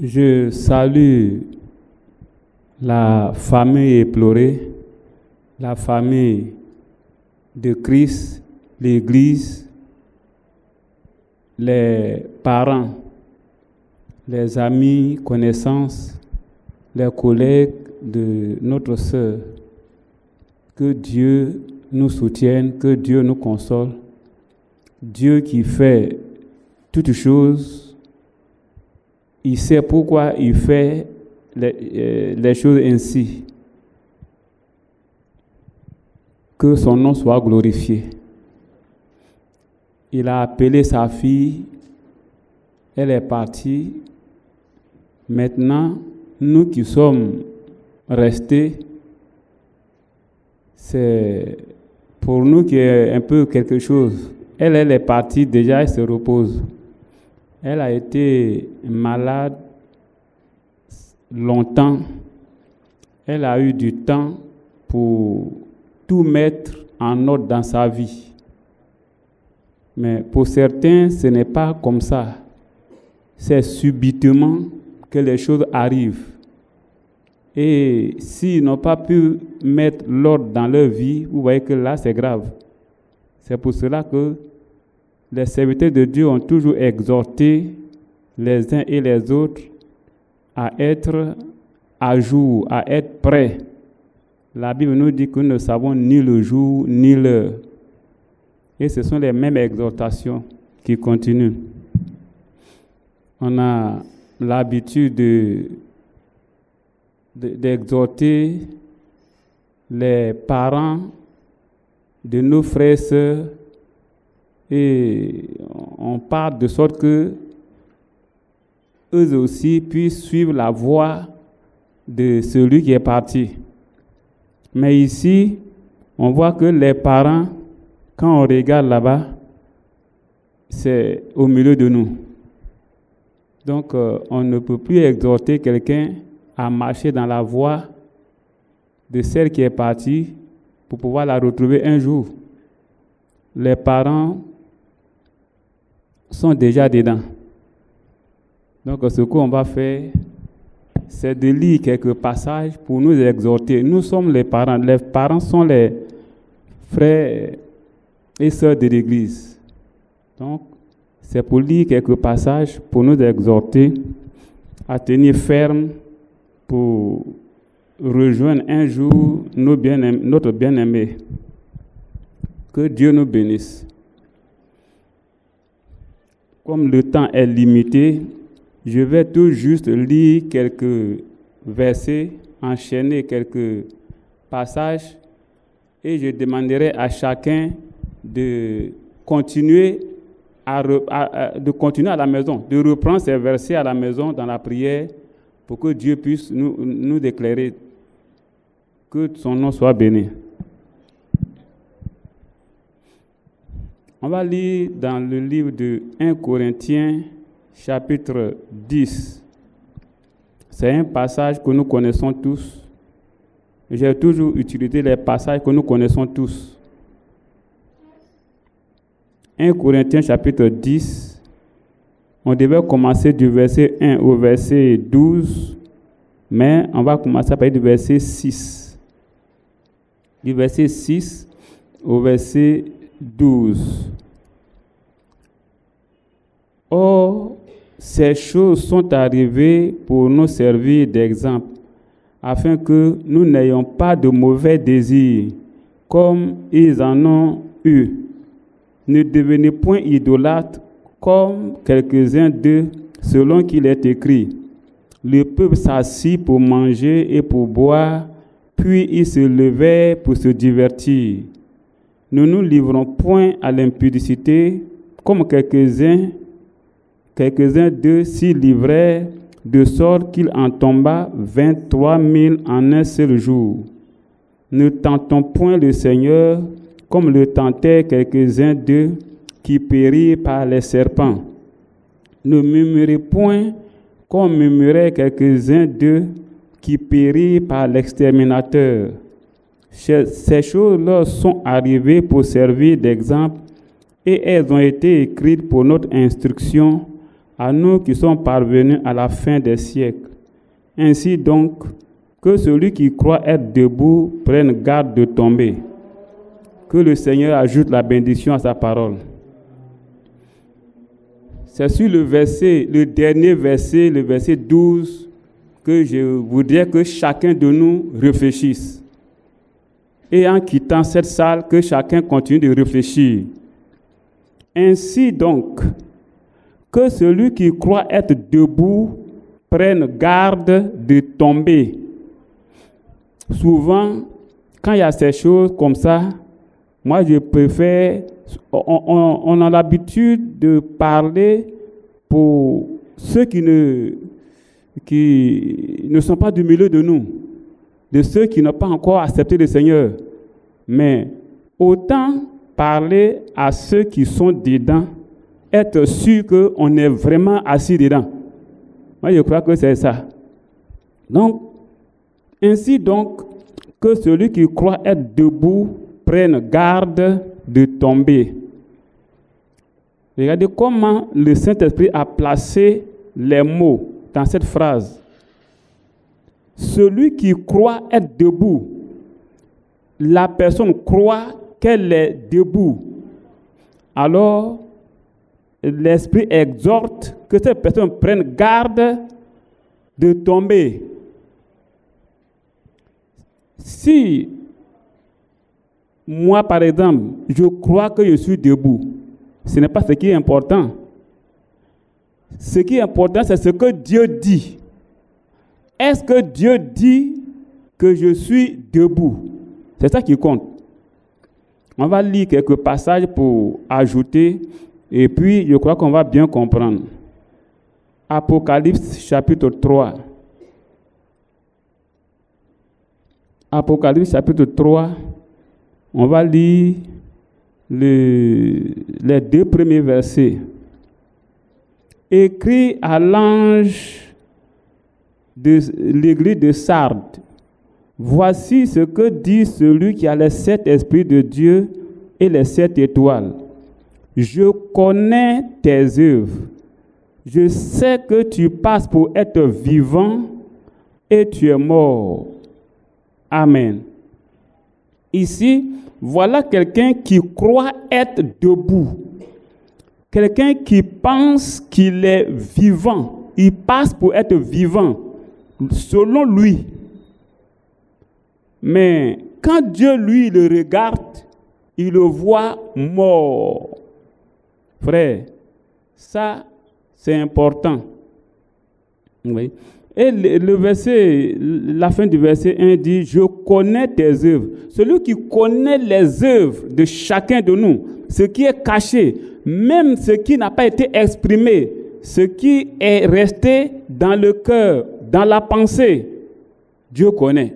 Je salue la famille éplorée, la famille de Christ, l'Église, les parents, les amis, connaissances, les collègues de notre sœur. Que Dieu nous soutienne, que Dieu nous console. Dieu qui fait toutes choses, il sait pourquoi il fait les choses ainsi. Que son nom soit glorifié. Il a appelé sa fille, elle est partie. Maintenant, nous qui sommes restés, c'est pour nous qui est un peu quelque chose. Elle est partie, déjà elle se repose. Elle a été malade longtemps. Elle a eu du temps pour tout mettre en ordre dans sa vie. Mais pour certains, ce n'est pas comme ça. C'est subitement que les choses arrivent. Et s'ils n'ont pas pu mettre l'ordre dans leur vie, vous voyez que là, c'est grave. C'est pour cela que les serviteurs de Dieu ont toujours exhorté les uns et les autres à être à jour, à être prêts. La Bible nous dit que nous ne savons ni le jour ni l'heure. Et ce sont les mêmes exhortations qui continuent. On a l'habitude d'exhorter les parents de nos frères et sœurs, et on parle de sorte que eux aussi puissent suivre la voie de celui qui est parti. Mais ici, on voit que les parents, quand on regarde là-bas, c'est au milieu de nous. Donc, on ne peut plus exhorter quelqu'un à marcher dans la voie de celle qui est partie pour pouvoir la retrouver un jour. Les parents sont déjà dedans. Donc, ce qu'on va faire, c'est de lire quelques passages pour nous exhorter. Nous sommes les parents. Les parents sont les frères et sœurs de l'Église. Donc, c'est pour lire quelques passages pour nous exhorter à tenir ferme pour rejoindre un jour notre bien-aimé. Que Dieu nous bénisse. Comme le temps est limité, je vais tout juste lire quelques versets, enchaîner quelques passages, et je demanderai à chacun de continuer à la maison, de reprendre ces versets à la maison dans la prière pour que Dieu puisse nous éclairer. Que son nom soit béni. On va lire dans le livre de 1 Corinthiens, chapitre 10. C'est un passage que nous connaissons tous. J'ai toujours utilisé les passages que nous connaissons tous. 1 Corinthiens, chapitre 10. On devait commencer du verset 1 au verset 12, mais on va commencer à parler du verset 6. Du verset 6 au verset 12. Or, ces choses sont arrivées pour nous servir d'exemple, afin que nous n'ayons pas de mauvais désirs, comme ils en ont eu. Ne devenez point idolâtres, comme quelques-uns d'eux, selon qu'il est écrit. Le peuple s'assit pour manger et pour boire, puis ils se levaient pour se divertir. Ne nous livrons point à l'impudicité, comme quelques-uns d'eux s'y livraient, de sorte qu'il en tomba 23 000 en un seul jour. Ne tentons point le Seigneur, comme le tentaient quelques-uns d'eux qui périrent par les serpents. Ne murmurez point, comme murmuraient quelques-uns d'eux qui périrent par l'exterminateur. Ces choses-là sont arrivées pour servir d'exemple, et elles ont été écrites pour notre instruction, à nous qui sommes parvenus à la fin des siècles. Ainsi donc, que celui qui croit être debout prenne garde de tomber. Que le Seigneur ajoute la bénédiction à sa parole. C'est sur le dernier verset, le verset 12, que je voudrais que chacun de nous réfléchisse. Et en quittant cette salle, que chacun continue de réfléchir. Ainsi donc, que celui qui croit être debout prenne garde de tomber. Souvent, quand il y a ces choses comme ça, moi je préfère, on a l'habitude de parler pour ceux qui ne sont pas du milieu de nous, de ceux qui n'ont pas encore accepté le Seigneur. Mais autant parler à ceux qui sont dedans, être sûr qu'on est vraiment assis dedans. Moi, je crois que c'est ça. Donc, ainsi donc, que celui qui croit être debout prenne garde de tomber. Regardez comment le Saint-Esprit a placé les mots dans cette phrase. Celui qui croit être debout, la personne croit qu'elle est debout. Alors, l'Esprit exhorte que cette personne prenne garde de tomber. Si moi, par exemple, je crois que je suis debout, ce n'est pas ce qui est important. Ce qui est important, c'est ce que Dieu dit. Est-ce que Dieu dit que je suis debout? C'est ça qui compte. On va lire quelques passages pour ajouter, et puis je crois qu'on va bien comprendre. Apocalypse chapitre 3. Apocalypse chapitre 3, on va lire les 2 premiers versets. Écrit à l'ange de l'église de Sardes, voici ce que dit celui qui a les 7 esprits de Dieu et les 7 étoiles. Je connais tes œuvres. Je sais que tu passes pour être vivant et tu es mort. Amen. Ici, voilà quelqu'un qui croit être debout. Quelqu'un qui pense qu'il est vivant. Il passe pour être vivant, selon lui. Mais quand Dieu, lui, le regarde, il le voit mort. Frère, ça, c'est important. Oui. Et le verset, la fin du verset 1 dit, je connais tes œuvres. Celui qui connaît les œuvres de chacun de nous, ce qui est caché, même ce qui n'a pas été exprimé, ce qui est resté dans le cœur, dans la pensée, Dieu connaît.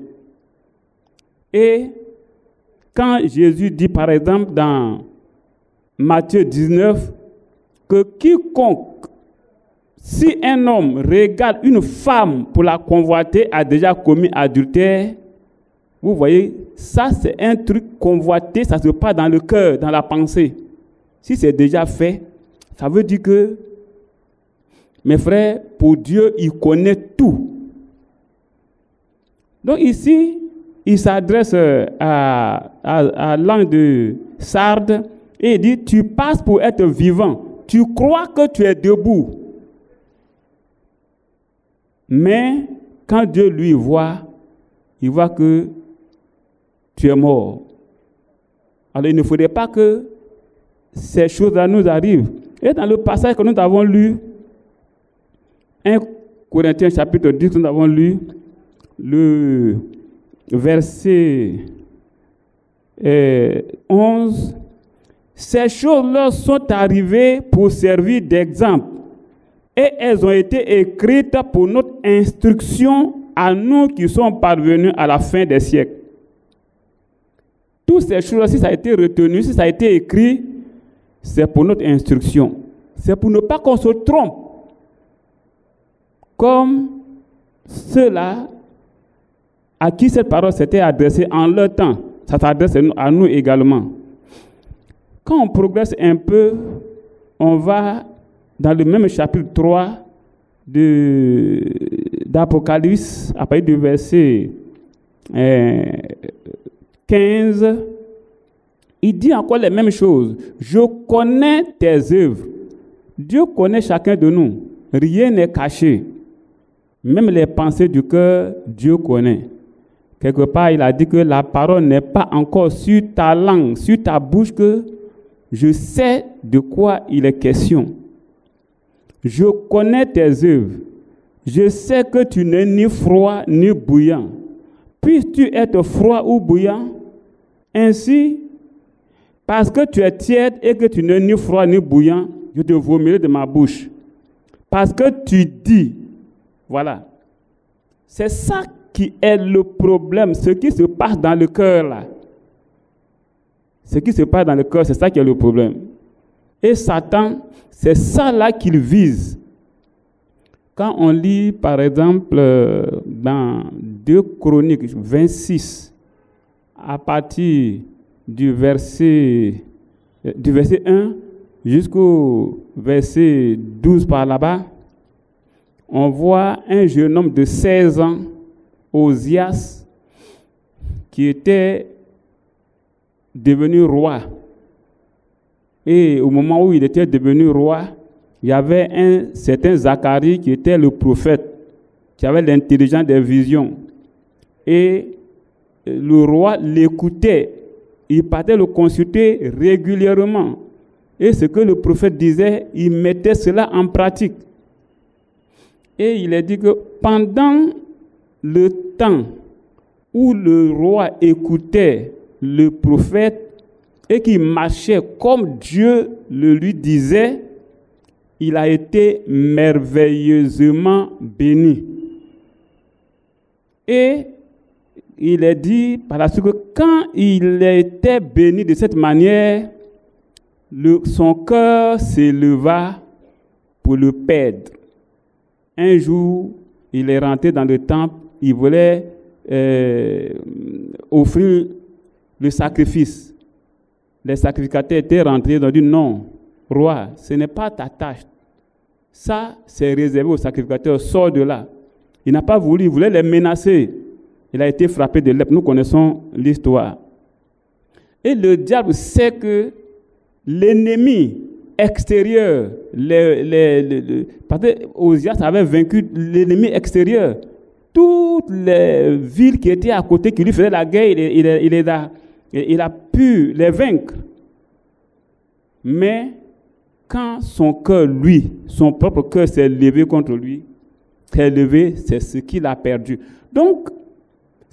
Et quand Jésus dit, par exemple, dans Matthieu 19, que quiconque, si un homme regarde une femme pour la convoiter, a déjà commis adultère, vous voyez, ça c'est un truc convoité, ça se passe dans le cœur, dans la pensée. Si c'est déjà fait, ça veut dire que, mes frères, pour Dieu, il connaît tout. Donc ici, il s'adresse à l'ange de Sardes et il dit, tu passes pour être vivant. Tu crois que tu es debout. Mais quand Dieu lui voit, il voit que tu es mort. Alors il ne faudrait pas que ces choses-là nous arrivent. Et dans le passage que nous avons lu, 1 Corinthiens chapitre 10, nous avons lu le verset 11. Ces choses-là sont arrivées pour servir d'exemple et elles ont été écrites pour notre instruction à nous qui sommes parvenus à la fin des siècles. Toutes ces choses-là, si ça a été retenu, si ça a été écrit, c'est pour notre instruction. C'est pour ne pas qu'on se trompe. Comme ceux-là à qui cette parole s'était adressée en leur temps, ça s'adresse à nous également. Quand on progresse un peu, on va dans le même chapitre 3 d'Apocalypse, à partir du verset 15, il dit encore les mêmes choses. Je connais tes œuvres. Dieu connaît chacun de nous. Rien n'est caché. Même les pensées du cœur, Dieu connaît. Quelque part, il a dit que la parole n'est pas encore sur ta langue, sur ta bouche, que je sais de quoi il est question. Je connais tes œuvres. Je sais que tu n'es ni froid ni bouillant. Puisses-tu être froid ou bouillant? Ainsi, parce que tu es tiède et que tu n'es ni froid ni bouillant, je te vomirai de ma bouche. Parce que tu dis, voilà. C'est ça qui est le problème, ce qui se passe dans le cœur là. Ce qui se passe dans le cœur, c'est ça qui est le problème. Et Satan, c'est ça là qu'il vise. Quand on lit, par exemple, dans 2 Chroniques 26, à partir du verset 1 jusqu'au verset 12 par là-bas, on voit un jeune homme de 16 ans, Osias, qui était devenu roi. Et au moment où il était devenu roi, il y avait un certain Zacharie qui était le prophète, qui avait l'intelligence des visions. Et le roi l'écoutait. Il partait le consulter régulièrement. Et ce que le prophète disait, il mettait cela en pratique. Et il a dit que pendant le temps où le roi écoutait le prophète et qu'il marchait comme Dieu le lui disait, il a été merveilleusement béni. Et il est dit par la suite que quand il était béni de cette manière, son cœur s'éleva pour le perdre. Un jour, il est rentré dans le temple, il voulait offrir le sacrifice. Les sacrificateurs étaient rentrés, ils ont dit non, roi, ce n'est pas ta tâche. Ça, c'est réservé aux sacrificateurs, sors de là. Il n'a pas voulu, il voulait les menacer. Il a été frappé de lèpre, nous connaissons l'histoire. Et le diable sait que l'ennemi extérieur, parce que Osias avait vaincu l'ennemi extérieur. Toutes les villes qui étaient à côté, qui lui faisaient la guerre, il a pu les vaincre. Mais quand son cœur, lui, son propre cœur s'est levé contre lui, c'est ce qu'il a perdu. Donc,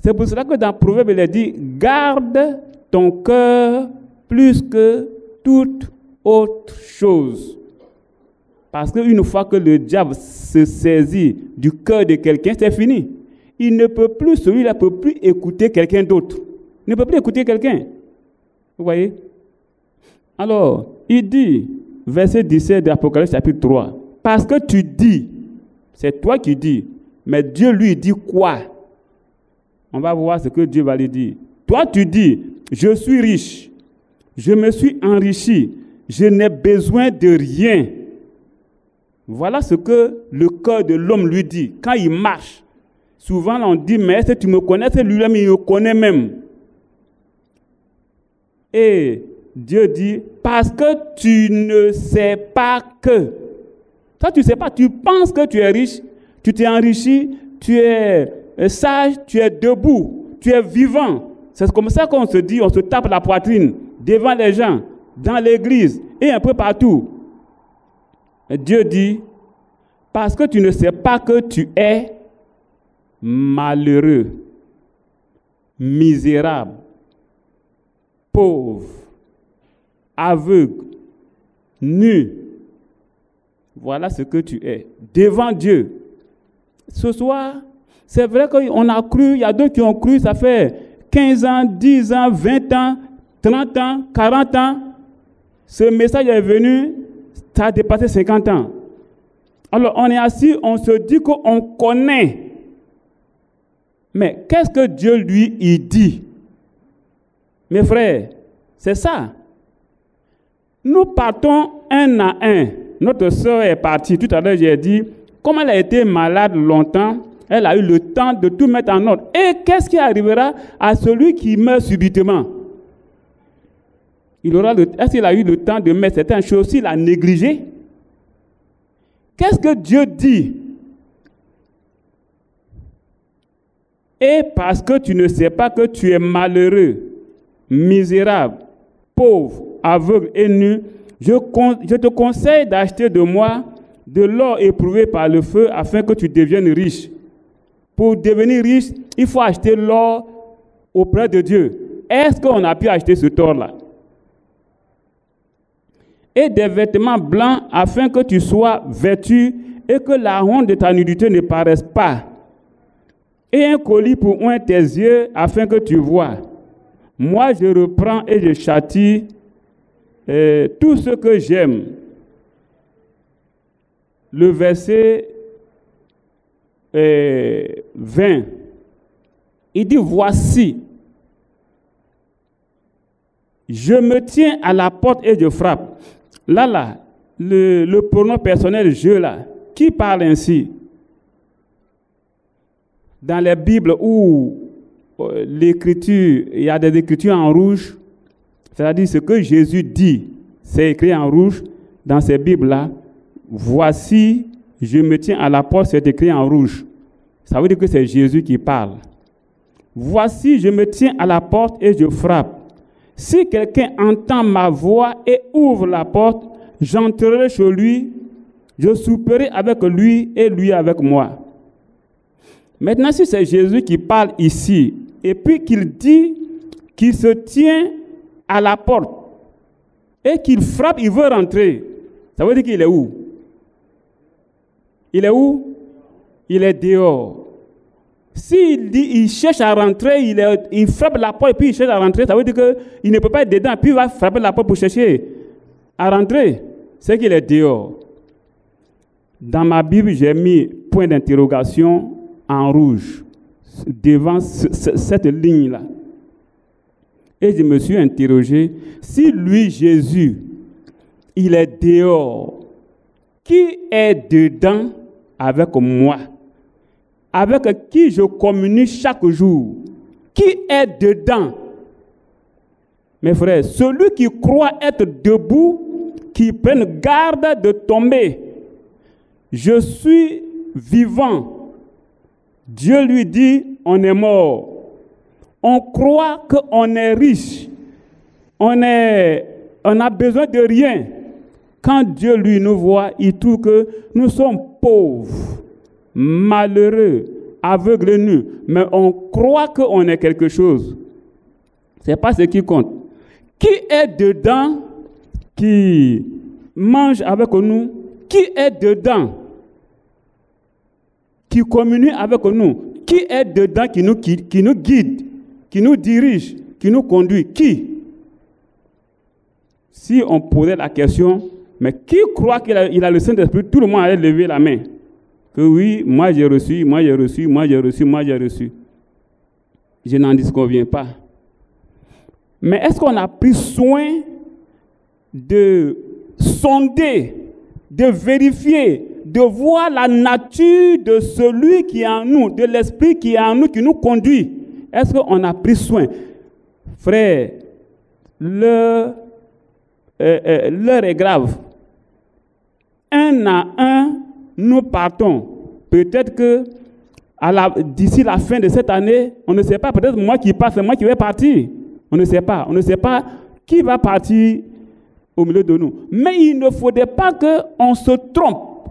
c'est pour cela que dans Proverbe, il est dit, garde ton cœur plus que toute autre chose. Parce qu'une fois que le diable se saisit du cœur de quelqu'un, c'est fini. Il ne peut plus, celui-là ne peut plus écouter quelqu'un d'autre. Il ne peut plus écouter quelqu'un. Vous voyez? Alors, il dit, verset 17 de Apocalypse chapitre 3, parce que tu dis, c'est toi qui dis, mais Dieu lui dit quoi? On va voir ce que Dieu va lui dire. Toi, tu dis, je suis riche, je me suis enrichi, je n'ai besoin de rien. Voilà ce que le cœur de l'homme lui dit. Quand il marche, souvent on dit, mais est-ce que tu me connais? C'est lui-même, il me connaît même. Et Dieu dit, parce que tu ne sais pas que. Toi, tu ne sais pas, tu penses que tu es riche, tu t'es enrichi, tu es sage, tu es debout, tu es vivant. C'est comme ça qu'on se dit, on se tape la poitrine devant les gens, dans l'église et un peu partout. Et Dieu dit, parce que tu ne sais pas que tu es malheureux, misérable, pauvre, aveugle, nu. Voilà ce que tu es devant Dieu. Ce soir, c'est vrai qu'on a cru, il y a d'autres qui ont cru, ça fait 15 ans, 10 ans, 20 ans, 30 ans, 40 ans. Ce message est venu, ça a dépassé 50 ans. Alors on est assis, on se dit qu'on connaît. Mais qu'est-ce que Dieu lui y dit? Mes frères, c'est ça. Nous partons un à un. notre sœur est partie. Tout à l'heure, j'ai dit, comme elle a été malade longtemps, elle a eu le temps de tout mettre en ordre. Et qu'est-ce qui arrivera à celui qui meurt subitement? Est-ce qu'il a eu le temps de mettre certaines choses s'il a négligé? Qu'est-ce que Dieu dit? Et parce que tu ne sais pas que tu es malheureux, misérable, pauvre, aveugle et nu, je te conseille d'acheter de moi de l'or éprouvé par le feu afin que tu deviennes riche. Pour devenir riche, il faut acheter l'or auprès de Dieu. Est-ce qu'on a pu acheter ce or-là? Et des vêtements blancs afin que tu sois vêtu et que la honte de ta nudité ne paraisse pas. Et un colis pour oindre tes yeux afin que tu vois. Moi, je reprends et je châtie tout ce que j'aime. Le verset 20, il dit, voici, je me tiens à la porte et je frappe. Là, le pronom personnel « je » là, qui parle ainsi? Dans les Bibles où l'écriture, il y a des écritures en rouge, c'est-à-dire ce que Jésus dit, c'est écrit en rouge dans ces Bibles-là. Voici, je me tiens à la porte, c'est écrit en rouge. Ça veut dire que c'est Jésus qui parle. Voici, je me tiens à la porte et je frappe. Si quelqu'un entend ma voix et ouvre la porte, j'entrerai chez lui, je souperai avec lui et lui avec moi. Maintenant, si c'est Jésus qui parle ici, et puis qu'il dit qu'il se tient à la porte et qu'il frappe, il veut rentrer, ça veut dire qu'il est où? Il est où? Il est dehors. S'il dit il cherche à rentrer, il frappe la porte et puis il cherche à rentrer, ça veut dire qu'il ne peut pas être dedans, puis il va frapper la porte pour chercher à rentrer. C'est qu'il est dehors. Dans ma Bible, j'ai mis point d'interrogation en rouge devant cette ligne-là. Et je me suis interrogé, si lui, Jésus, il est dehors, qui est dedans avec moi? Avec qui je communie chaque jour? Qui est dedans? Mes frères, celui qui croit être debout, qui prenne garde de tomber. Je suis vivant. Dieu lui dit, on est mort. On croit qu'on est riche. On a besoin de rien. Quand Dieu lui nous voit, il trouve que nous sommes pauvres, malheureux, aveugles, nus. Mais on croit qu'on est quelque chose. Ce n'est pas ce qui compte. Qui est dedans qui mange avec nous? Qui est dedans qui communie avec nous? Qui est dedans qui nous guide, qui nous dirige, qui nous conduit? Qui? Si on posait la question, mais qui croit qu'il a le Saint-Esprit, tout le monde allait lever la main. Que oui, moi j'ai reçu, moi j'ai reçu, moi j'ai reçu, moi j'ai reçu. Je n'en disconviens pas. Mais est-ce qu'on a pris soin de sonder, de vérifier, de voir la nature de celui qui est en nous, de l'esprit qui est en nous, qui nous conduit? Est-ce qu'on a pris soin? Frère, l'heure est grave. Un à un, nous partons. Peut-être que d'ici la fin de cette année, on ne sait pas, peut-être moi qui pars, c'est moi qui vais partir. On ne sait pas. On ne sait pas qui va partir au milieu de nous. Mais il ne faudrait pas qu'on se trompe,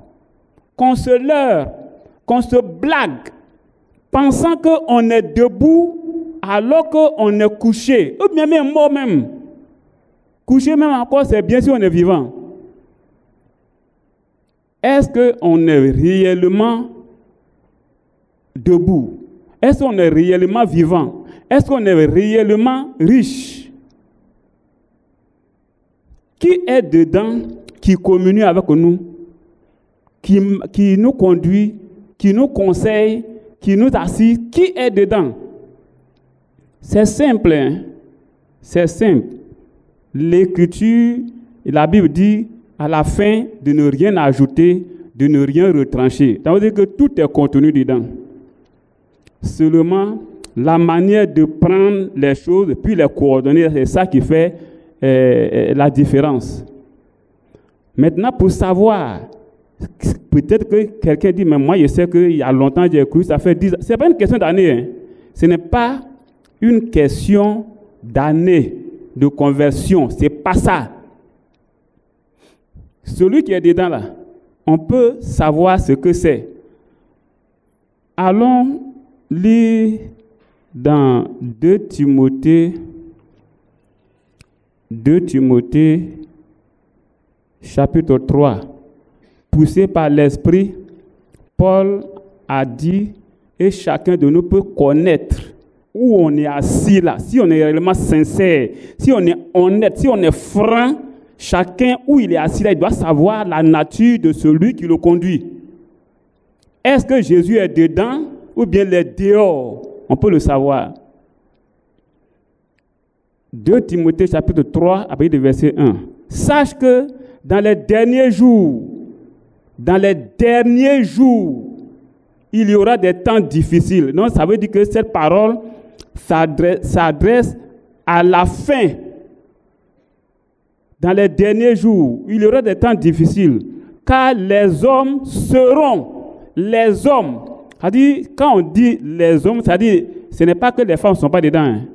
qu'on se leurre, qu'on se blague, pensant qu'on est debout alors qu'on est couché, ou bien même mort même. Couché même encore, c'est bien si on est vivant. Est-ce qu'on est réellement debout? Est-ce qu'on est réellement vivant? Est-ce qu'on est réellement riche? Qui est dedans, qui communie avec nous, qui nous conduit, qui nous conseille, qui nous assiste? Qui est dedans? C'est simple, hein? C'est simple. L'Écriture, la Bible dit, à la fin de ne rien ajouter, de ne rien retrancher. Ça veut dire que tout est contenu dedans. Seulement, la manière de prendre les choses, puis les coordonner, c'est ça qui fait la différence. Maintenant, pour savoir, peut-être que quelqu'un dit, mais moi je sais qu'il y a longtemps j'ai cru, ça fait 10 ans. Ce n'est pas une question d'année. Hein. Ce n'est pas une question d'année de conversion. Ce n'est pas ça. Celui qui est dedans là, on peut savoir ce que c'est. Allons lire dans 2 Timothée chapitre 3. Poussé par l'Esprit, Paul a dit, et chacun de nous peut connaître où on est assis là. Si on est réellement sincère, si on est honnête, si on est franc, chacun où il est assis là, il doit savoir la nature de celui qui le conduit. Est-ce que Jésus est dedans ou bien il est dehors? On peut le savoir. 2 Timothée chapitre 3, à partir du verset 1. Sache que dans les derniers jours, il y aura des temps difficiles. Donc, ça veut dire que cette parole s'adresse à la fin. Dans les derniers jours, il y aura des temps difficiles, car les hommes seront les hommes. C'est-à-dire, quand on dit les hommes, c'est-à-dire, ce n'est pas que les femmes ne sont pas dedans. Hein.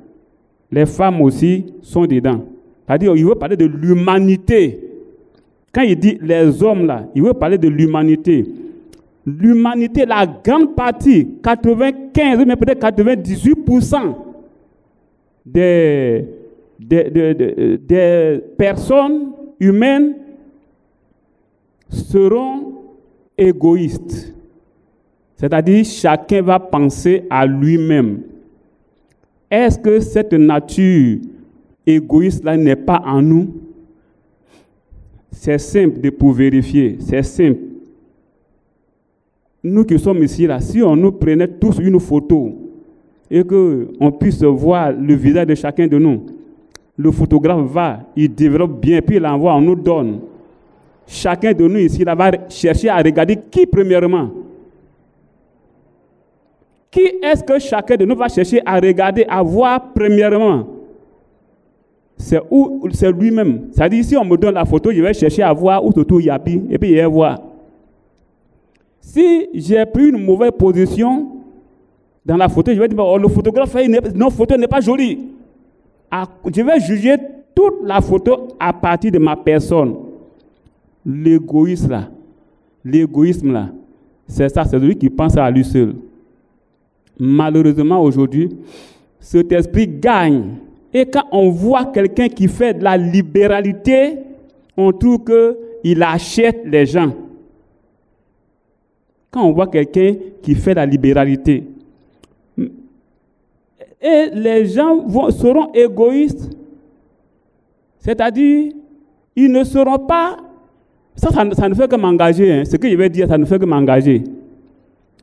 Les femmes aussi sont dedans. C'est-à-dire, il veut parler de l'humanité. Quand il dit les hommes là, il veut parler de l'humanité. L'humanité, la grande partie, 95, mais peut-être 98% des personnes humaines seront égoïstes. C'est-à-dire, chacun va penser à lui-même. Est-ce que cette nature égoïste-là n'est pas en nous? C'est simple de pour vérifier, c'est simple. Nous qui sommes ici, là, si on nous prenait tous une photo et qu'on puisse voir le visage de chacun de nous, le photographe va, il développe bien, puis il l'envoie, on nous donne. Chacun de nous ici là, va chercher à regarder qui premièrement. Qui est-ce que chacun de nous va chercher à regarder, à voir premièrement? C'est lui-même. C'est-à-dire, si on me donne la photo, je vais chercher à voir où se trouve Yapi, et puis je vais voir. Si j'ai pris une mauvaise position dans la photo, je vais dire, oh, le photographe, notre photo n'est pas jolie. Je vais juger toute la photo à partir de ma personne. L'égoïsme là, c'est ça, c'est celui qui pense à lui seul. Malheureusement, aujourd'hui, cet esprit gagne. Et quand on voit quelqu'un qui fait de la libéralité, on trouve qu'il achète les gens. Quand on voit quelqu'un qui fait de la libéralité, et les gens seront égoïstes, c'est-à-dire, ils ne seront pas... Ça ne fait que m'engager. Hein. Ce que je vais dire, ça ne fait que m'engager.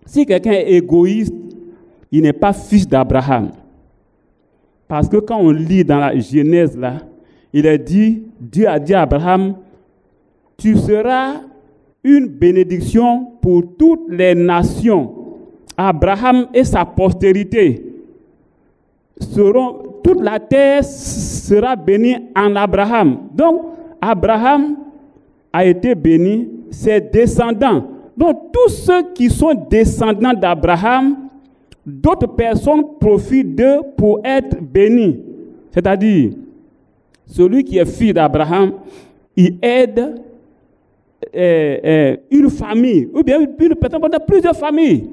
Si quelqu'un est égoïste, il n'est pas fils d'Abraham. Parce que quand on lit dans la Genèse, là, il est dit, Dieu a dit à Abraham, tu seras une bénédiction pour toutes les nations. Abraham et sa postérité toute la terre sera bénie en Abraham. Donc, Abraham a été béni, ses descendants. Donc, tous ceux qui sont descendants d'Abraham, d'autres personnes profitent d'eux pour être bénis. C'est-à-dire, celui qui est fils d'Abraham, il aide une famille, ou bien une personne, plusieurs familles.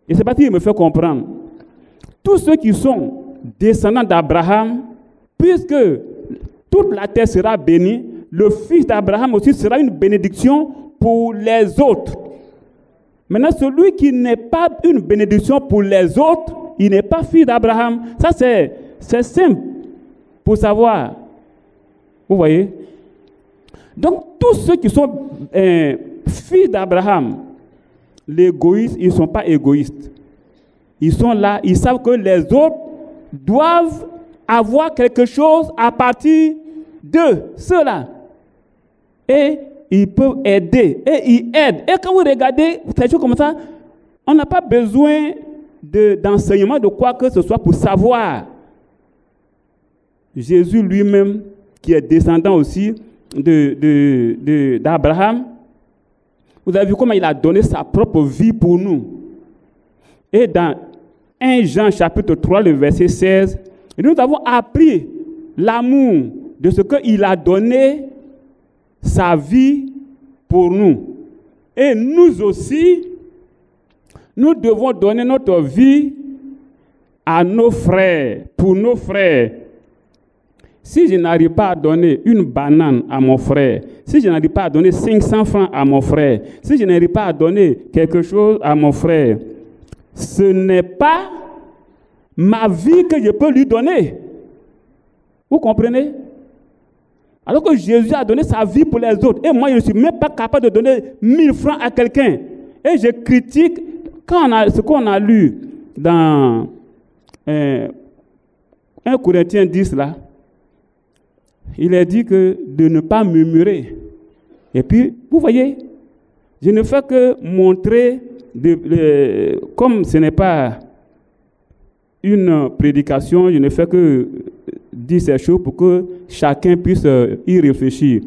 Et c'est parce qu'il me fait comprendre. Tous ceux qui sont descendants d'Abraham, puisque toute la terre sera bénie, le fils d'Abraham aussi sera une bénédiction pour les autres. Maintenant, celui qui n'est pas une bénédiction pour les autres, il n'est pas fils d'Abraham. Ça, c'est simple pour savoir. Vous voyez? Donc, tous ceux qui sont fils d'Abraham, l'égoïste, ils ne sont pas égoïstes. Ils sont là, ils savent que les autres doivent avoir quelque chose à partir de ceux-là. Et ils peuvent aider. Et ils aident. Et quand vous regardez ces choses comme ça, on n'a pas besoin d'enseignement de quoi que ce soit pour savoir. Jésus lui-même, qui est descendant aussi d'Abraham, vous avez vu comment il a donné sa propre vie pour nous. Et dans 1 Jean chapitre 3, le verset 16, nous avons appris l'amour de ce qu'il a donné sa vie pour nous. Et nous aussi, nous devons donner notre vie à nos frères, pour nos frères. Si je n'arrive pas à donner une banane à mon frère, si je n'arrive pas à donner 500 francs à mon frère, si je n'arrive pas à donner quelque chose à mon frère, ce n'est pas ma vie que je peux lui donner. Vous comprenez? Alors que Jésus a donné sa vie pour les autres. Et moi, je ne suis même pas capable de donner 1000 francs à quelqu'un. Et je critique ce qu'on a lu dans 1 Corinthiens 10 là. Il est dit que de ne pas murmurer. Et puis, vous voyez, je ne fais que montrer, comme ce n'est pas une prédication, je ne fais que dire ces choses pour que chacun puisse y réfléchir.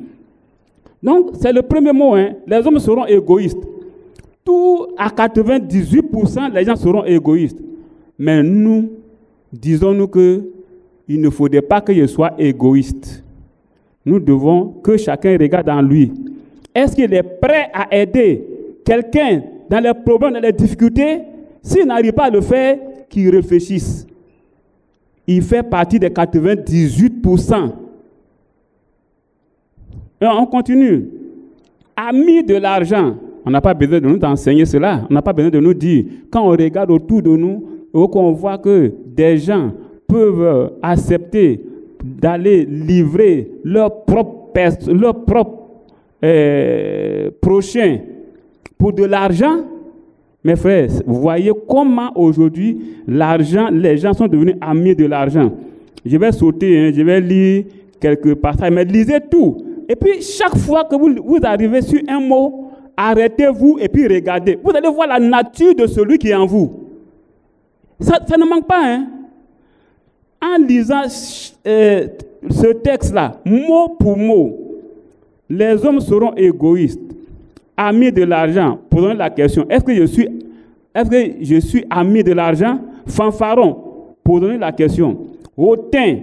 Donc, c'est le premier mot, hein. Les hommes seront égoïstes. Tout à 98%, les gens seront égoïstes. Mais nous, disons-nous qu'il ne faudrait pas que je sois égoïste. Nous devons que chacun regarde en lui. Est-ce qu'il est prêt à aider quelqu'un dans les problèmes, dans les difficultés? S'il n'arrive pas à le faire, qu'il réfléchisse. Il fait partie des 98%. Et on continue. Amis de l'argent. On n'a pas besoin de nous enseigner cela. On n'a pas besoin de nous dire. Quand on regarde autour de nous, on voit que des gens peuvent accepter d'aller livrer leur propre prochain pour de l'argent. Mes frères, vous voyez comment aujourd'hui les gens sont devenus amis de l'argent. Je vais sauter, je vais lire quelques passages, mais lisez tout. Et puis chaque fois que vous arrivez sur un mot, arrêtez-vous et puis regardez. Vous allez voir la nature de celui qui est en vous. Ça ne manque pas, hein? En lisant ce texte-là, mot pour mot, les hommes seront égoïstes, amis de l'argent. Posons la question, est-ce que je suis ami de l'argent? Fanfaron, posons la question. Hautain,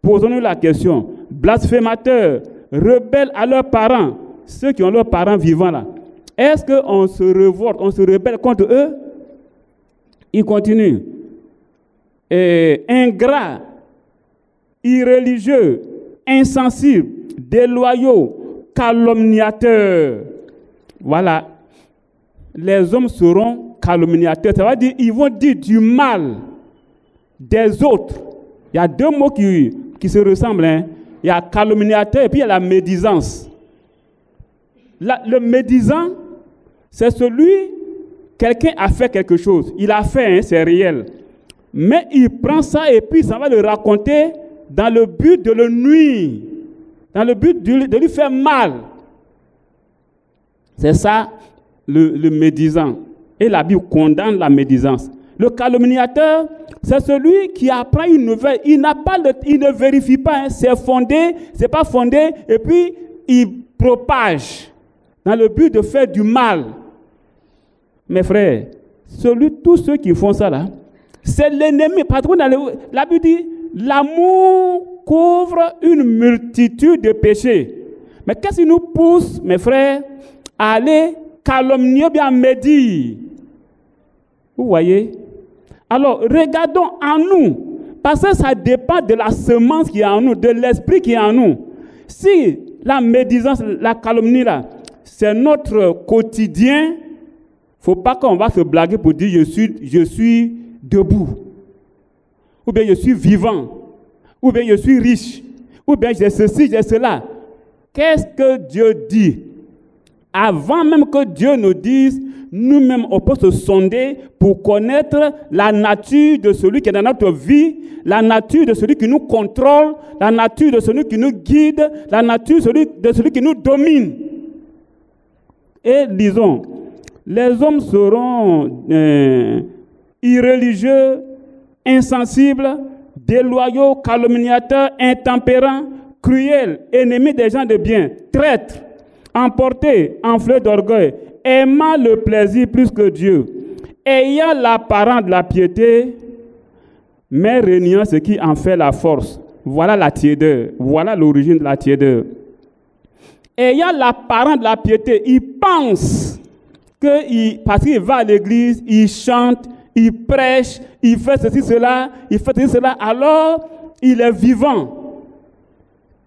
posons la question. Blasphémateurs, rebelles à leurs parents, ceux qui ont leurs parents vivants là. Est-ce qu'on se révolte, on se rebelle contre eux? Il continue. Ingrats, irréligieux, insensibles, déloyaux, calomniateurs. Voilà. Les hommes seront calomniateurs. Ça veut dire ils vont dire du mal des autres. Il y a deux mots qui se ressemblent. Hein. Il y a calomniateur et puis il y a la médisance. Le médisant, c'est quelqu'un a fait quelque chose. Il a fait, hein, c'est réel. Mais il prend ça et puis ça va le raconter dans le but de le nuire, dans le but de lui faire mal. C'est ça le médisant. Et la Bible condamne la médisance. Le calomniateur, c'est celui qui apprend une nouvelle. Il ne vérifie pas, hein, c'est fondé, c'est pas fondé, et puis il propage dans le but de faire du mal. Mes frères, tous ceux qui font ça là, c'est l'ennemi. Parce que la Bible dit, l'amour couvre une multitude de péchés. Mais qu'est-ce qui nous pousse, mes frères, à aller calomnier, bien médire? Vous voyez? Alors, regardons en nous, parce que ça dépend de la semence qui est en nous, de l'esprit qui est en nous. Si la médisance, la calomnie là, c'est notre quotidien, il ne faut pas qu'on va se blaguer pour dire je suis debout, ou bien je suis vivant, ou bien je suis riche, ou bien j'ai ceci, j'ai cela. Qu'est-ce que Dieu dit? Avant même que Dieu nous dise, nous-mêmes, on peut se sonder pour connaître la nature de celui qui est dans notre vie, la nature de celui qui nous contrôle, la nature de celui qui nous guide, la nature de celui qui nous domine. Et disons, les hommes seront irreligieux, insensibles, déloyaux, calomniateurs, intempérants, cruels, ennemis des gens de bien, traîtres, emportés, enflés d'orgueil, aimant le plaisir plus que Dieu, ayant l'apparence de la piété, mais régnant ce qui en fait la force. Voilà la tiédeur, voilà l'origine de la tiédeur. Ayant l'apparence de la piété, il pense parce qu'il va à l'église, il chante, il prêche, il fait ceci, cela, alors il est vivant.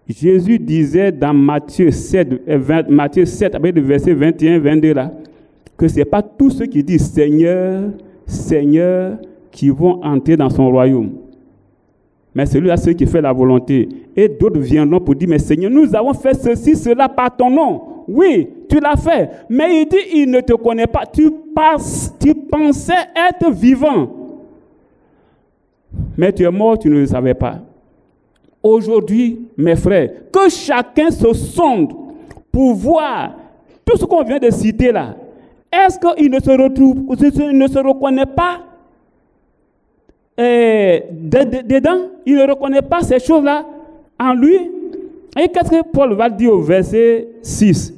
Jésus disait dans Matthieu 7, avec le verset 21, 22 là, que ce n'est pas tous ceux qui disent Seigneur, Seigneur, qui vont entrer dans son royaume. Mais celui-là, ceux qui font la volonté. Et d'autres viendront pour dire, mais Seigneur, nous avons fait ceci, cela par ton nom. Oui, tu l'as fait. Mais il dit, il ne te connaît pas. Tu pensais être vivant. Mais tu es mort, tu ne le savais pas. Aujourd'hui, mes frères, que chacun se sonde pour voir tout ce qu'on vient de citer là. Est-ce qu'il ne se retrouve, il ne se reconnaît pas dedans? Il ne reconnaît pas ces choses-là en lui? Et qu'est-ce que Paul va dire au verset 6?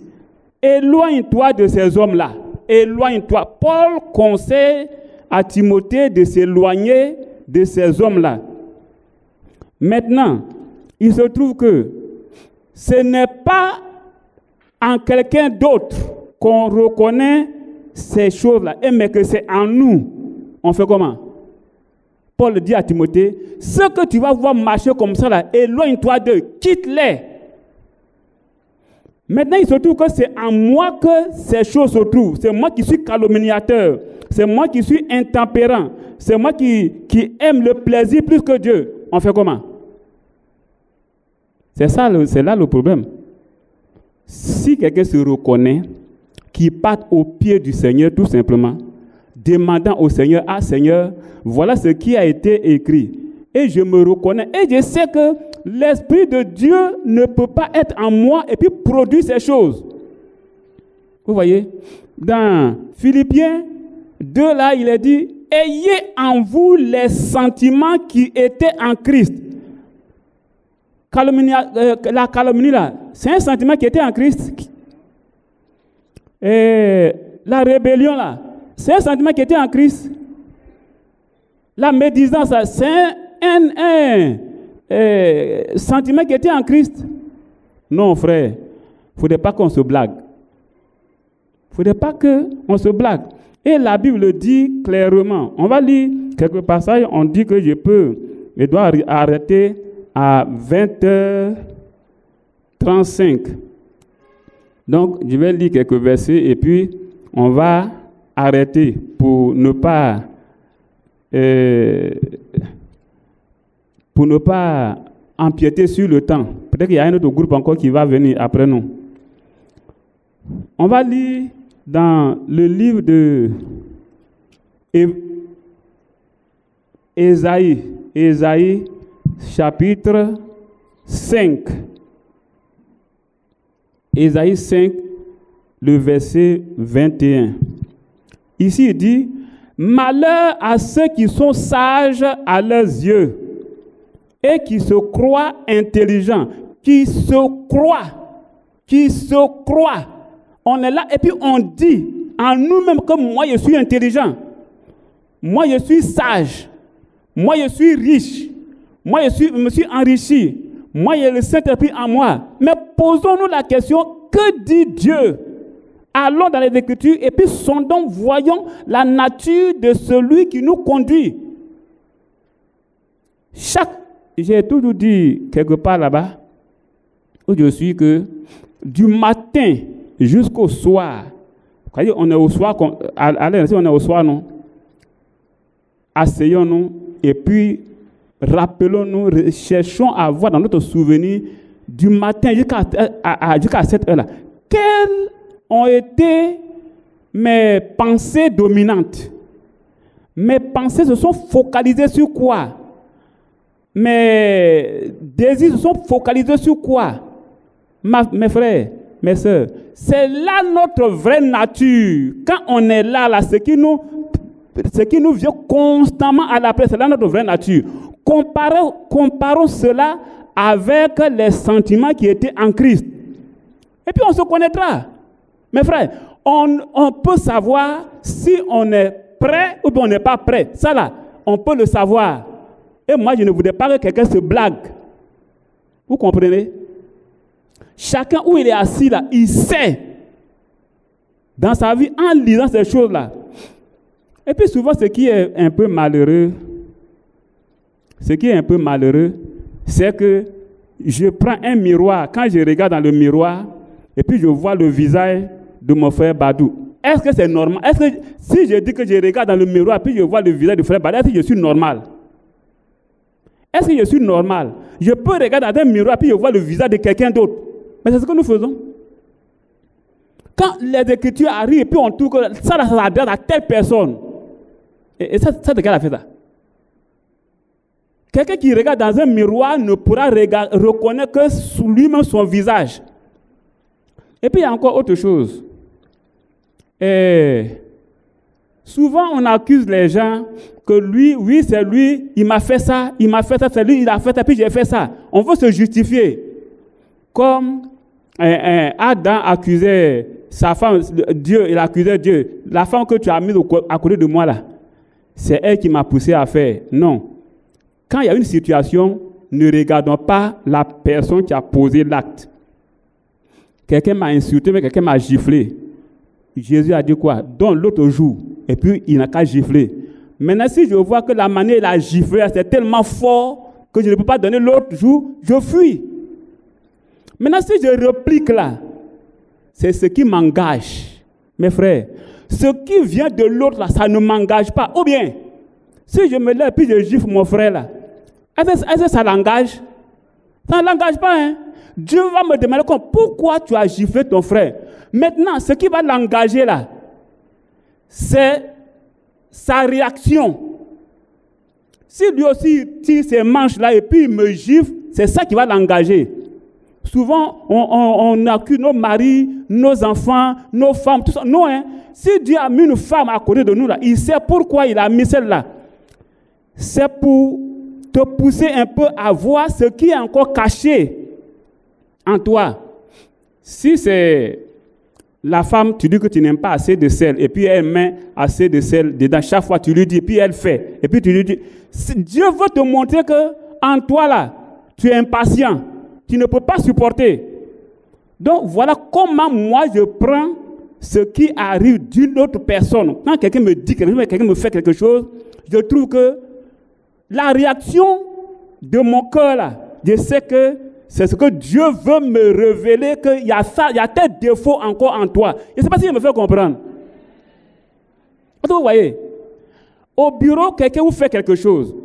Éloigne-toi de ces hommes-là. Éloigne-toi. Paul conseille à Timothée de s'éloigner de ces hommes-là. Maintenant, il se trouve que ce n'est pas en quelqu'un d'autre qu'on reconnaît ces choses-là, mais que c'est en nous. On fait comment? Paul dit à Timothée, ce que tu vas voir marcher comme ça, là, éloigne-toi d'eux, quitte-les. Maintenant, il se trouve que c'est en moi que ces choses se trouvent. C'est moi qui suis calomniateur. C'est moi qui suis intempérant. C'est moi qui aime le plaisir plus que Dieu. On fait comment? C'est là le problème. Si quelqu'un se reconnaît, qu'il parte au pied du Seigneur tout simplement, demandant au Seigneur, ah Seigneur, voilà ce qui a été écrit. Et je me reconnais. Et je sais que l'Esprit de Dieu ne peut pas être en moi et puis produire ces choses. Vous voyez? Dans Philippiens 2, là, il est dit, ayez en vous les sentiments qui étaient en Christ. La calomnie, là, c'est un sentiment qui était en Christ. Et la rébellion, là, c'est un sentiment qui était en Christ. La médisance, c'est un sentiment qui était en Christ. Non, frère, il ne faudrait pas qu'on se blague. Il ne faudrait pas qu'on se blague. Et la Bible dit clairement. On va lire quelques passages. On dit que je dois arrêter à 20h35. Donc, je vais lire quelques versets et puis on va arrêter pour ne pas empiéter sur le temps. Peut-être qu'il y a un autre groupe encore qui va venir après nous. On va lire dans le livre de Ésaïe, chapitre 5. Ésaïe 5, le verset 21. Ici, il dit, « Malheur à ceux qui sont sages à leurs yeux et qui se croient intelligents. » Qui se croient. On est là et puis on dit en nous-mêmes que moi je suis intelligent. Moi je suis sage. Moi je suis riche. Moi je me suis enrichi. Moi, il y a le Saint-Esprit en moi. Mais posons-nous la question, que dit Dieu? Allons dans les Écritures et puis sondons, voyons la nature de celui qui nous conduit. J'ai toujours dit quelque part là-bas, où je suis, que du matin jusqu'au soir, on est au soir, on est au soir, non? Asseyons-nous et puis rappelons-nous, cherchons à voir dans notre souvenir du matin jusqu'à cette heure-là. Quelles ont été mes pensées dominantes. Mes pensées se sont focalisées sur quoi? Mes désirs se sont focalisés sur quoi? Mes frères, mes sœurs, c'est là notre vraie nature. Quand on est là, ce qui nous vient constamment à l'appel, c'est là notre vraie nature. Comparons cela avec les sentiments qui étaient en Christ. Et puis on se connaîtra. Mes frères, on peut savoir si on est prêt ou bien on n'est pas prêt. Ça là, on peut le savoir. Et moi, je ne voudrais pas que quelqu'un se blague. Vous comprenez? Chacun où il est assis là, il sait dans sa vie en lisant ces choses-là. Et puis souvent, ce qui est un peu malheureux, c'est que je prends un miroir. Quand je regarde dans le miroir, et puis je vois le visage de mon frère Badou. Est-ce que c'est normal? Est-ce que si je dis que je regarde dans le miroir, puis je vois le visage du frère Badou, est-ce que je suis normal? Est-ce que je suis normal? Je peux regarder dans un miroir, puis je vois le visage de quelqu'un d'autre. Mais c'est ce que nous faisons. Quand les Écritures arrivent, et puis on trouve que ça s'adresse à telle personne. Et ça de quel a fait ça? Quelqu'un qui regarde dans un miroir ne pourra reconnaître que sous lui-même son visage. Et puis il y a encore autre chose. Souvent on accuse les gens que lui, oui c'est lui, il m'a fait ça, c'est lui, il a fait ça, puis j'ai fait ça. On veut se justifier. Comme Adam accusait sa femme, Dieu, il accusait Dieu. La femme que tu as mise à côté de moi là, c'est elle qui m'a poussé à faire. Non. Quand il y a une situation, ne regardons pas la personne qui a posé l'acte. Quelqu'un m'a insulté, mais quelqu'un m'a giflé. Jésus a dit quoi? Donne l'autre joue. Et puis, il n'a qu'à gifler. Maintenant, si je vois que la manière il a giflé, c'est tellement fort que je ne peux pas donner l'autre joue, je fuis. Maintenant, si je réplique là, c'est ce qui m'engage. Mes frères, ce qui vient de l'autre là, ça ne m'engage pas. Ou bien, si je me lève et je gifle mon frère là, est-ce que ça l'engage? Ça ne l'engage pas, hein? Dieu va me demander pourquoi tu as giflé ton frère. Maintenant, ce qui va l'engager là, c'est sa réaction. Si lui aussi tire ses manches là et puis il me gifle, c'est ça qui va l'engager. Souvent, on accuse nos maris, nos enfants, nos femmes, tout ça. Non, hein? Si Dieu a mis une femme à côté de nous là, il sait pourquoi il a mis celle-là. C'est pour te pousser un peu à voir ce qui est encore caché en toi. Si c'est la femme, tu dis que tu n'aimes pas assez de sel, et puis elle met assez de sel dedans. Chaque fois, tu lui dis, et puis elle fait. Et puis tu lui dis, Dieu veut te montrer que en toi là, tu es impatient. Tu ne peux pas supporter. Donc voilà comment moi je prends ce qui arrive d'une autre personne. Quand quelqu'un me dit quelque chose, quelqu'un me fait quelque chose, je trouve que la réaction de mon cœur là, je sais que c'est ce que Dieu veut me révéler, qu'il y a ça, il y a tel défaut encore en toi. Je ne sais pas si je me fais comprendre. Vous voyez, au bureau, quelqu'un vous fait quelque chose.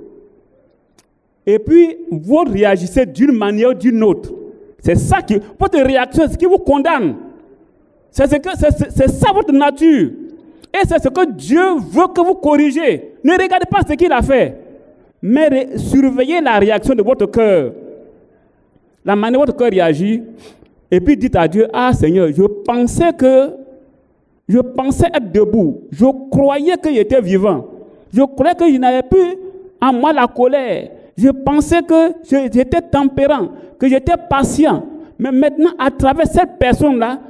Et puis, vous réagissez d'une manière ou d'une autre. C'est ça qui, votre réaction, c'est ce qui vous condamne. C'est ça votre nature. Et c'est ce que Dieu veut que vous corrigez. Ne regardez pas ce qu'il a fait, mais surveillez la réaction de votre cœur. La manière dont votre cœur réagit. Et puis dites à Dieu, ah Seigneur, je pensais être debout. Je croyais qu'il était vivant. Je croyais qu'il n'avait plus en moi la colère. Je pensais que j'étais tempérant, que j'étais patient. Mais maintenant, à travers cette personne-là,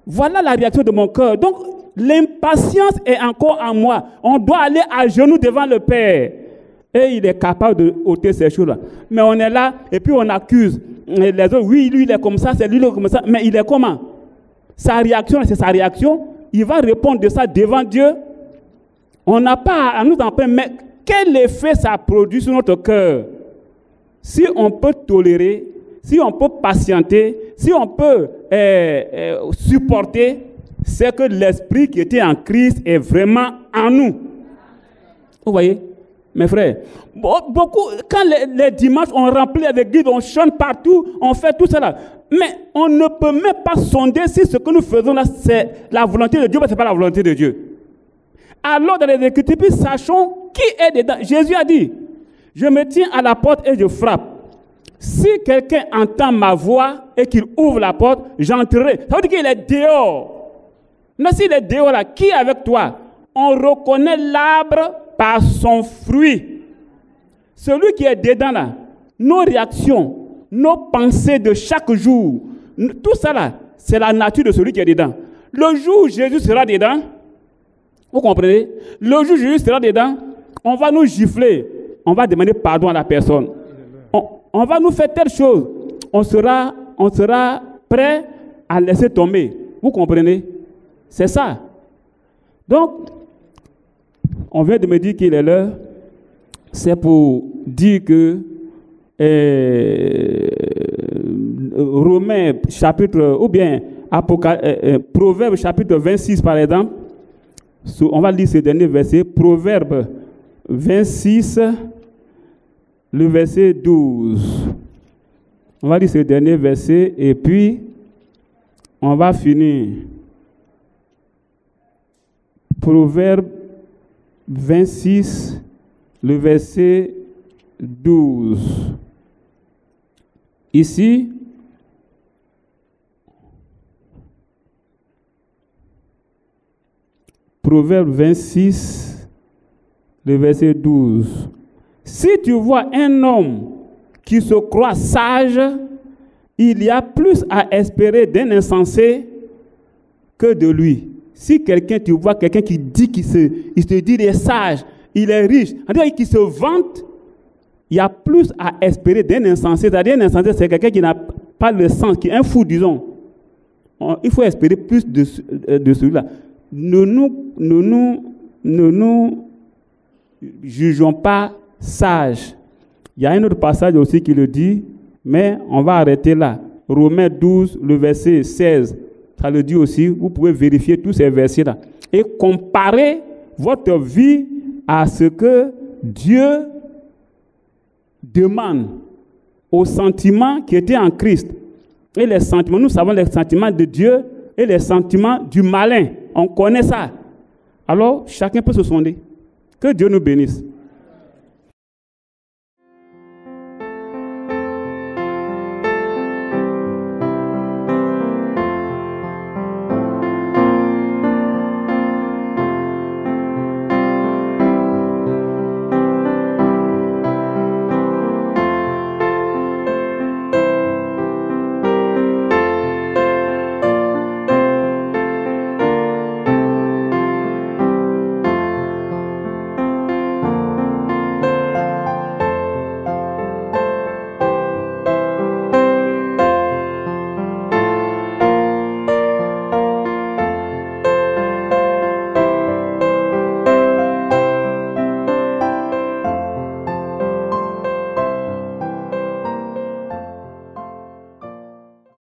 voilà la réaction de mon cœur. Donc, l'impatience est encore en moi. On doit aller à genoux devant le Père. Et il est capable de ôter ces choses-là. Mais on est là, et puis on accuse les autres. Oui, lui, il est comme ça, c'est lui, il est comme ça. Mais il est comment? Sa réaction, c'est sa réaction. Il va répondre de ça devant Dieu. On n'a pas à nous en prendre, mais quel effet ça produit sur notre cœur? Si on peut tolérer, si on peut patienter, si on peut supporter, c'est que l'esprit qui était en Christ est vraiment en nous. Vous voyez? Mes frères, beaucoup, quand les dimanches, on remplit l'église, on chante partout, on fait tout cela. Mais on ne peut même pas sonder si ce que nous faisons là, c'est la volonté de Dieu, mais ce n'est pas la volonté de Dieu. Alors, dans les Écritures, sachons qui est dedans. Jésus a dit, je me tiens à la porte et je frappe. Si quelqu'un entend ma voix et qu'il ouvre la porte, j'entrerai. Ça veut dire qu'il est dehors. Mais s'il est dehors là, qui est avec toi? On reconnaît l'arbre par son fruit. Celui qui est dedans là, nos réactions, nos pensées de chaque jour, tout ça là, c'est la nature de celui qui est dedans. Le jour où Jésus sera dedans, vous comprenez? Le jour où Jésus sera dedans, on va nous gifler, on va demander pardon à la personne. On va nous faire telle chose, on sera prêt à laisser tomber. Vous comprenez? C'est ça. Donc, on vient de me dire qu'il est l'heure. C'est pour dire que Romains chapitre, ou bien Proverbes chapitre 26 par exemple, on va lire ce dernier verset, Proverbes 26, le verset 12. On va lire ce dernier verset et puis on va finir. Proverbe 26, le verset 12. Ici, Proverbe 26, le verset 12. Si tu vois un homme qui se croit sage, il y a plus à espérer d'un insensé que de lui. Si tu vois quelqu'un qui dit il se dit il est sage, il est riche, c'est-à-dire qu'il se vante, il y a plus à espérer d'un insensé. C'est-à-dire un insensé, c'est quelqu'un qui n'a pas le sens, qui est un fou, disons. Il faut espérer plus de celui-là. Ne nous jugeons pas sages. Il y a un autre passage aussi qui le dit, mais on va arrêter là. Romains 12, le verset 16. Ça le dit aussi, vous pouvez vérifier tous ces versets-là. Et comparer votre vie à ce que Dieu demande aux sentiments qui étaient en Christ. Et les sentiments, nous savons les sentiments de Dieu et les sentiments du malin. On connaît ça. Alors, chacun peut se sonder. Que Dieu nous bénisse.